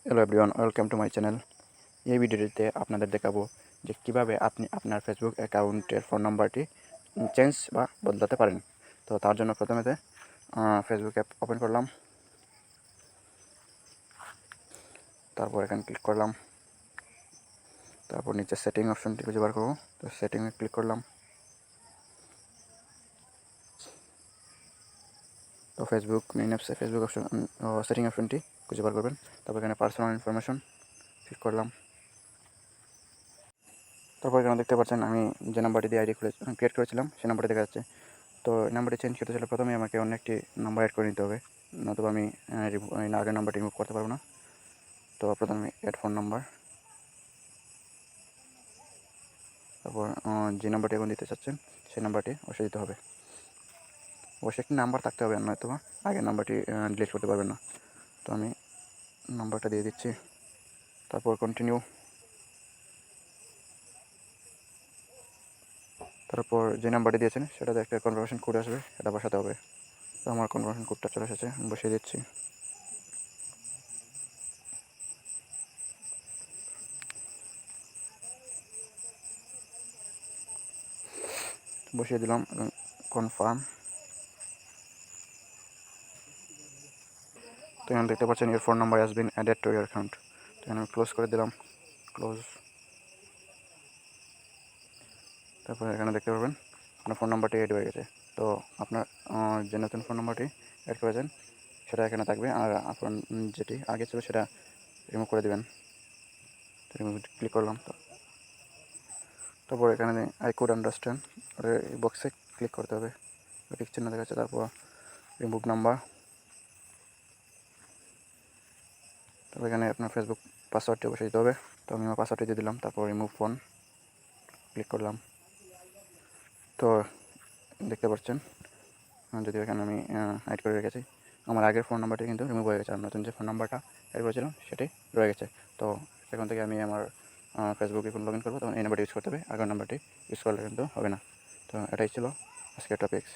Hello everyone, welcome to my channel. এই ভিডিওটিতে আপনাদের দেখাবো যে কীভাবে আপনি আপনার ফেসবুক অ্যাকাউন্টের ফোন নাম্বারটি চেঞ্জ বা বদলাতে পারেন। তো তার জন্য প্রথমেতে ফেসবুক অ্যাপ ওপেন করলাম, তারপর এখানে ক্লিক করলাম, তারপর নিচে সেটিং অপশনটি খুঁজে বার করবো। তো সেটিংয়ে ক্লিক করলাম। তো ফেসবুক মেইন অ্যাপসে ফেসবুক অপশন সেটিং অপশনটি খুঁজে বার করবেন। তারপর এখানে পার্সোনাল ইনফরমেশন ক্লিক করলাম। তারপর এখানে দেখতে পাচ্ছেন আমি যে নাম্বারটি দিয়ে আইডি ক্রিয়েট করেছিলাম সেই নাম্বারটি দেখা যাচ্ছে। তো এই নাম্বারটি চেঞ্জ করতে চাইলে প্রথমে আমাকে অন্য একটি নাম্বার অ্যাড করে নিতে হবে, নতুবা আমি আগের নাম্বারটি রিমুভ করতে পারবো না। তো প্রথমে অ্যাড ফোন নাম্বার, তারপর যে নাম্বারটি এখন দিতে চাচ্ছেন সেই নাম্বারটি অবশ্যই দিতে হবে। অবশ্যই একটি নাম্বার থাকতে হবে, নয়তো আগের নাম্বারটি ডিলিট করতে পারবেন না। তো আমি নাম্বারটা দিয়ে দিচ্ছি, তারপর কন্টিনিউ। তারপর যে নাম্বারটি দিয়েছেন সেটাতে একটা কনফার্মেশন কোড আসবে, সেটা বসাতে হবে। তো আমার কনফার্মেশন কোডটা চলে এসেছে, বসিয়ে দিচ্ছি। বসিয়ে দিলাম কনফার্ম। তো এখানে দেখতে পাচ্ছেন your phone number has been added to your account. তো এখানে আমি ক্লোজ করে দিলাম, ক্লোজ। তারপর এখানে দেখতে পাবেন আপনার ফোন নাম্বারটি অ্যাড হয়ে গেছে। তো আপনার যে নতুন ফোন নাম্বারটি অ্যাড করেছেন সেটা এখানে থাকবে, আর আপনার যেটি আগে ছিল সেটা রিমুভ করে দেবেন। তো রিমুভ ক্লিক করলাম। তো তারপর এখানে আই কুড আন্ডারস্ট্যান্ড এই বক্সে ক্লিক করতে হবে, টিক চিহ্ন দেখাচ্ছে। তারপর রিমুভ নাম্বার, তারপর এখানে আপনার ফেসবুক পাসওয়ার্ডটি অবশ্যই দিতে হবে। তো আমি আমার পাসওয়ার্ডটি দিয়ে দিলাম, তারপর রিমুভ ফোন ক্লিক করলাম। তো দেখতে পাচ্ছেন যদিও এখানে আমি হাইড করে রেখেছি, আমার আগের ফোন নাম্বারটি কিন্তু রিমুভ হয়ে গেছে, আর নতুন যে ফোন নাম্বারটা অ্যাড করেছিলাম সেটি রয়ে গেছে। তো এখন থেকে আমি আমার ফেসবুকে যখন লগ ইন করবো তখন এই নাম্বারটি ইউজ করতে হবে, আগের নাম্বারটি ইউজ করলে কিন্তু হবে না। তো এটাই ছিল আজকের টপিক্স।